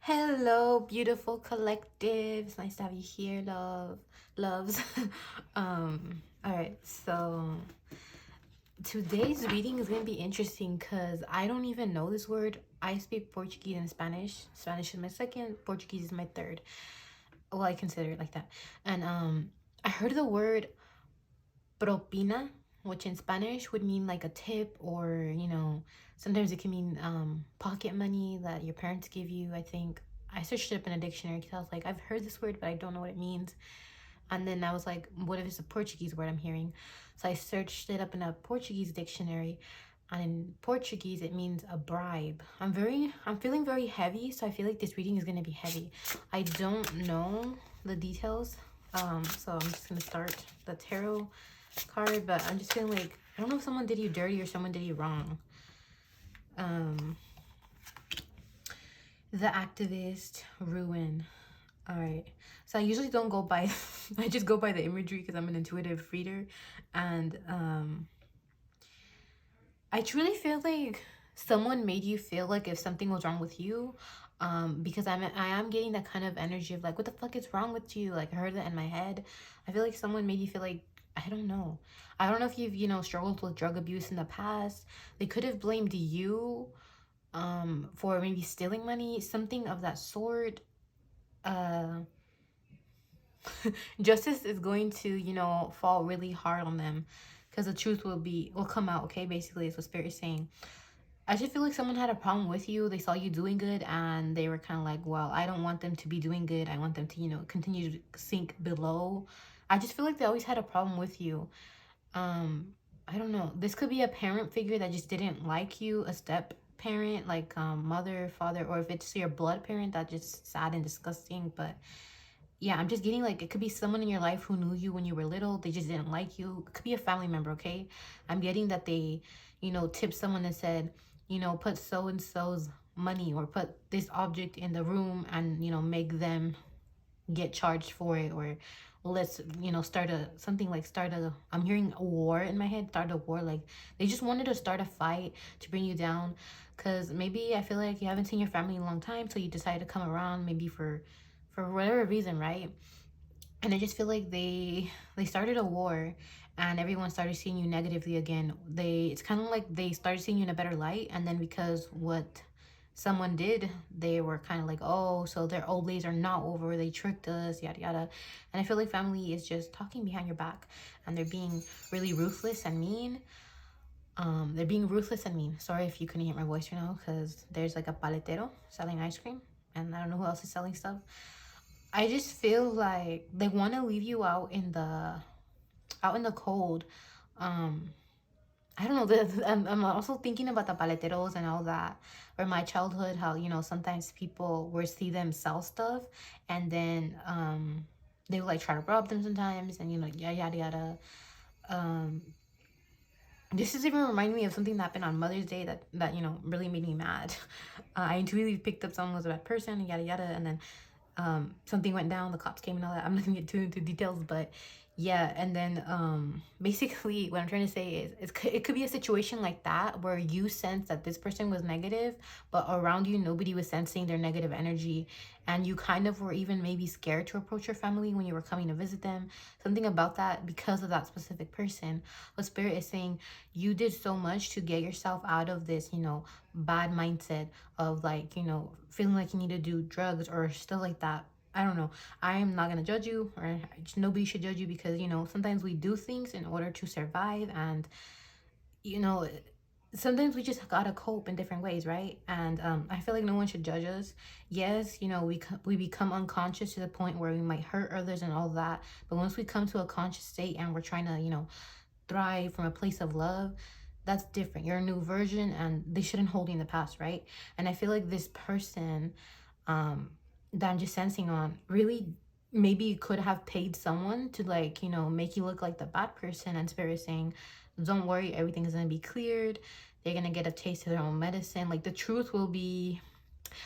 Hello, beautiful collective. It's nice to have you here, loves. All right, so today's reading is gonna be interesting because I don't even know this word. I speak Portuguese and Spanish. Spanish is my second, Portuguese is my third. Well, I consider it like that. And I heard the word propina, which in Spanish would mean like a tip, or sometimes it can mean pocket money that your parents give you. I think I searched it up in a dictionary because I was like, I've heard this word, but I don't know what it means. And then I was like, what if it's a Portuguese word I'm hearing? So I searched it up in a Portuguese dictionary, and in Portuguese it means a bribe. I'm feeling very heavy, so I feel like this reading is gonna be heavy. I don't know the details, so I'm just gonna start the tarot card, but I'm just feeling like I don't know if someone did you dirty or someone did you wrong. The activist, ruin. All right, so I usually don't go by I just go by the imagery because I'm an intuitive reader, and I truly feel like someone made you feel like if something was wrong with you, because I am getting that kind of energy of like, what the fuck is wrong with you? Like, I heard that in my head. I feel like someone made you feel like, I don't know. I don't know if you've, struggled with drug abuse in the past. They could have blamed you for maybe stealing money, something of that sort. Uh Justice is going to, fall really hard on them because the truth will come out, okay? Basically, is what Spirit is saying. I just feel like someone had a problem with you. They saw you doing good and they were kind of like, well, I don't want them to be doing good. I want them to, continue to sink below. I just feel like they always had a problem with you. I don't know. This could be a parent figure that just didn't like you, a step parent, like mother, father, or if it's your blood parent, that's just sad and disgusting. But yeah, I'm just getting like it could be someone in your life who knew you when you were little. They just didn't like you. It could be a family member, okay? I'm getting that they, tipped someone and said, put so and so's money or put this object in the room and, make them get charged for it, or let's, start a, I'm hearing a war in my head, start a war. Like they just wanted to start a fight to bring you down because maybe I feel like you haven't seen your family in a long time, so you decided to come around maybe for whatever reason, right? And I just feel like they started a war and everyone started seeing you negatively again. It's kind of like they started seeing you in a better light, and then because what someone did, they were kind of like, oh, so their old days are not over, they tricked us, yada yada. And I feel like family is just talking behind your back and they're being really ruthless and mean. They're being ruthless and mean. Sorry if you couldn't hear my voice right now because there's like a paletero selling ice cream and I don't know who else is selling stuff. I just feel like they want to leave you out in the cold. Um, I don't know. I'm also thinking about the paleteros and all that. Or my childhood, how sometimes people would see them sell stuff, and then they would like try to rob them sometimes, and yada yada yada. Um, this is even reminding me of something that happened on Mother's Day that really made me mad. I intuitively picked up someone was a bad person, yada yada, and then something went down, the cops came and all that. I'm not gonna get too into details, but yeah. And then basically what I'm trying to say is it could be a situation like that where you sense that this person was negative, but around you nobody was sensing their negative energy, and you kind of were even maybe scared to approach your family when you were coming to visit them, something about that, because of that specific person. What Spirit is saying, you did so much to get yourself out of this bad mindset of like feeling like you need to do drugs or stuff like that. I don't know. I am not gonna judge you, or nobody should judge you, because sometimes we do things in order to survive, and you know sometimes we just gotta cope in different ways, right? And I feel like no one should judge us. Yes, we become unconscious to the point where we might hurt others and all that, but once we come to a conscious state and we're trying to thrive from a place of love, that's different. You're a new version and they shouldn't hold you in the past, right? And I feel like this person that I'm just sensing on really maybe could have paid someone to like make you look like the bad person, and Spirit is saying, don't worry, everything is gonna be cleared. They're gonna get a taste of their own medicine. Like the truth will be,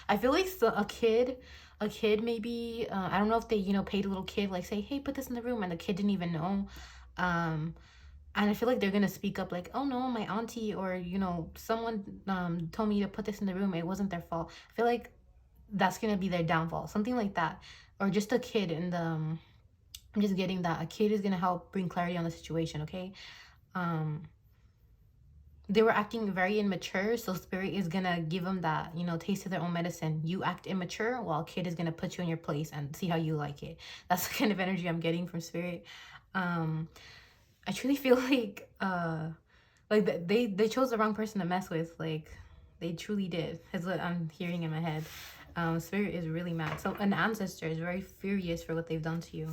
I feel like a kid maybe, I don't know if they paid a little kid, like say, hey, put this in the room, and the kid didn't even know. And I feel like they're gonna speak up like, oh no, my auntie or someone told me to put this in the room, it wasn't their fault. I feel like that's gonna be their downfall, something like that. Or just a kid in the I'm just getting that a kid is gonna help bring clarity on the situation, okay? They were acting very immature, so spirit is gonna give them that, you know, taste of their own medicine. You act immature, while kid is gonna put you in your place and see how you like it. That's the kind of energy I'm getting from spirit. I truly feel like they chose the wrong person to mess with. Like, they truly did, is what I'm hearing in my head. Spirit is really mad. So an ancestor is very furious for what they've done to you.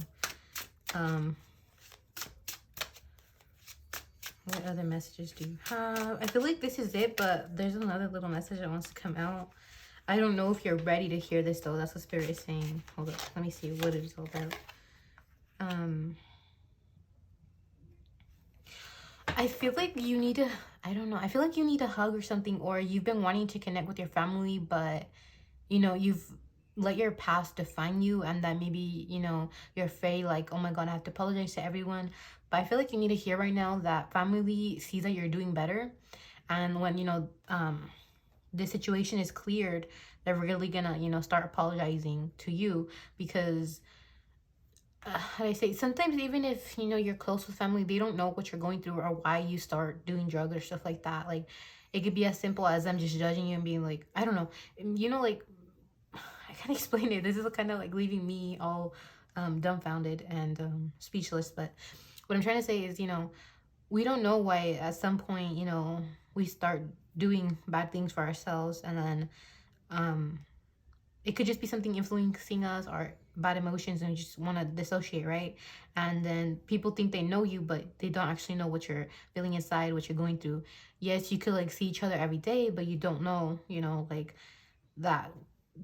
What other messages do you have? I feel like this is it, but there's another little message that wants to come out. I don't know if you're ready to hear this, though. That's what Spirit is saying. Hold up. Let me see what it's all about. I feel like you need to... I don't know. I feel like you need a hug or something, or you've been wanting to connect with your family, but, you know, you've let your past define you, and that maybe, you know, you're afraid, like, oh my God, I have to apologize to everyone. But I feel like you need to hear right now that family sees that you're doing better. And when, you know, this situation is cleared, they're really gonna, you know, start apologizing to you. Because, how do I say, sometimes even if, you know, you're close with family, they don't know what you're going through or why you start doing drugs or stuff like that. Like, it could be as simple as them just judging you and being like, I don't know, you know, like, I can't explain it. This is kind of like leaving me all dumbfounded and speechless. But what I'm trying to say is, you know, we don't know why at some point, you know, we start doing bad things for ourselves, and then it could just be something influencing us or bad emotions, and we just want to dissociate, right? And then people think they know you, but they don't actually know what you're feeling inside, what you're going through. Yes, you could like see each other every day, but you don't know, you know, like that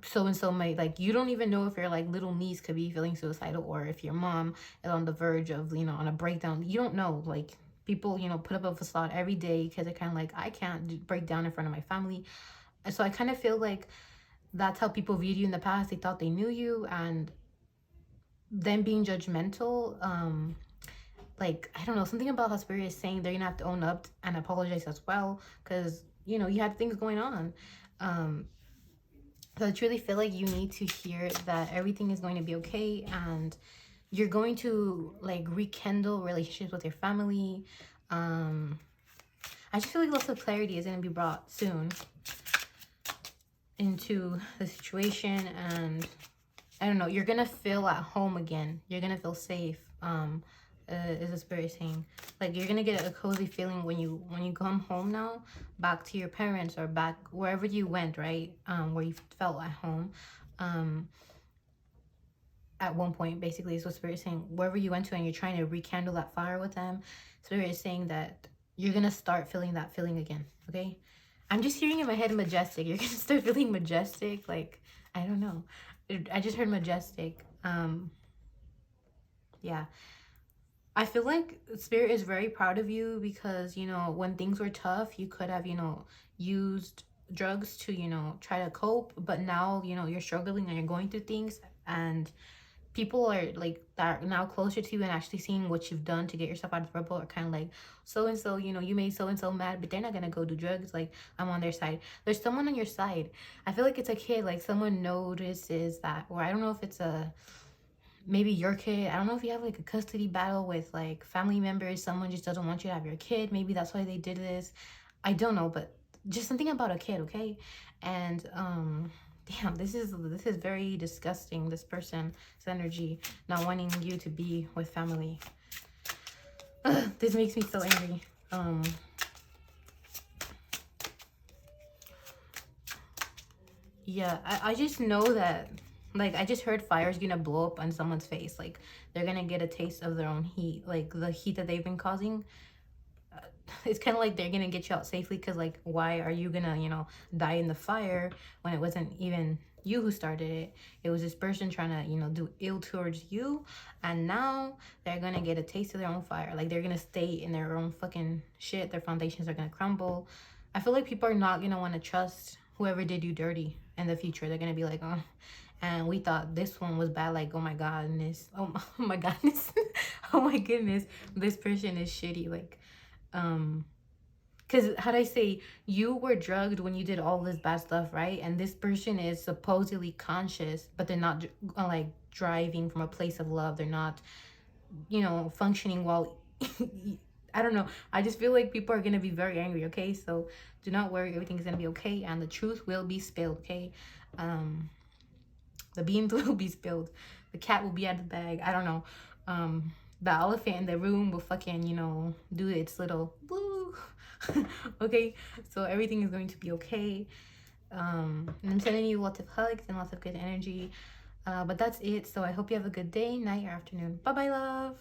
so and so might, like, you don't even know if your like little niece could be feeling suicidal, or if your mom is on the verge of, you know, on a breakdown. You don't know. Like, people, you know, put up a facade every day because they're kind of like, I can't break down in front of my family. And so I kind of feel like that's how people viewed you in the past. They thought they knew you, and then being judgmental. Like, I don't know, something about how Spirit is saying they're gonna have to own up and apologize as well, because, you know, you had things going on. So I truly feel like you need to hear that everything is going to be okay, and you're going to like rekindle relationships with your family. I just feel like lots of clarity is going to be brought soon into the situation, and I don't know, you're going to feel at home again. You're going to feel safe. Is the Spirit saying, like, you're gonna get a cozy feeling when you come home now, back to your parents or back wherever you went, right? Where you felt at home at one point, basically, is what Spirit is saying. Wherever you went to and you're trying to rekindle that fire with them, Spirit is saying that you're gonna start feeling that feeling again. Okay, I'm just hearing in my head majestic. You're gonna start feeling majestic. Like, I don't know, I just heard majestic. Yeah, I feel like Spirit is very proud of you, because, you know, when things were tough, you could have, you know, used drugs to, you know, try to cope. But now, you know, you're struggling and you're going through things, and people are like that are now closer to you and actually seeing what you've done to get yourself out of trouble, are kind of like, so and so, you know, you made so and so mad, but they're not gonna go do drugs. Like, I'm on their side. There's someone on your side. I feel like it's a kid, like someone notices that, or I don't know if it's a, maybe your kid. I don't know if you have like a custody battle with like family members. Someone just doesn't want you to have your kid. Maybe that's why they did this. I don't know, but just something about a kid, okay? And damn, this is very disgusting. This person's energy, not wanting you to be with family. Ugh, this makes me so angry. Yeah, I just know that, like, I just heard fire's gonna blow up on someone's face. Like, they're gonna get a taste of their own heat, like the heat that they've been causing. It's kind of like they're gonna get you out safely, because, like, why are you gonna, you know, die in the fire when it wasn't even you who started it? It was this person trying to, you know, do ill towards you, and now they're gonna get a taste of their own fire. Like, they're gonna stay in their own fucking shit. Their foundations are gonna crumble. I feel like people are not gonna want to trust whoever did you dirty in the future. They're gonna be like, oh, and we thought this one was bad. Like, oh my godness, oh my godness, oh my goodness, this person is shitty. Like, because how do I say, you were drugged when you did all this bad stuff, right? And this person is supposedly conscious, but they're not like driving from a place of love. They're not, you know, functioning while I don't know. I just feel like people are gonna be very angry, okay? So do not worry, everything's gonna be okay, and the truth will be spilled, okay? The beans will be spilled. The cat will be out of the bag. I don't know. The elephant in the room will fucking, you know, do its little woo. Okay, so everything is going to be okay. And I'm sending you lots of hugs and lots of good energy. But that's it. So I hope you have a good day, night, or afternoon. Bye bye, love.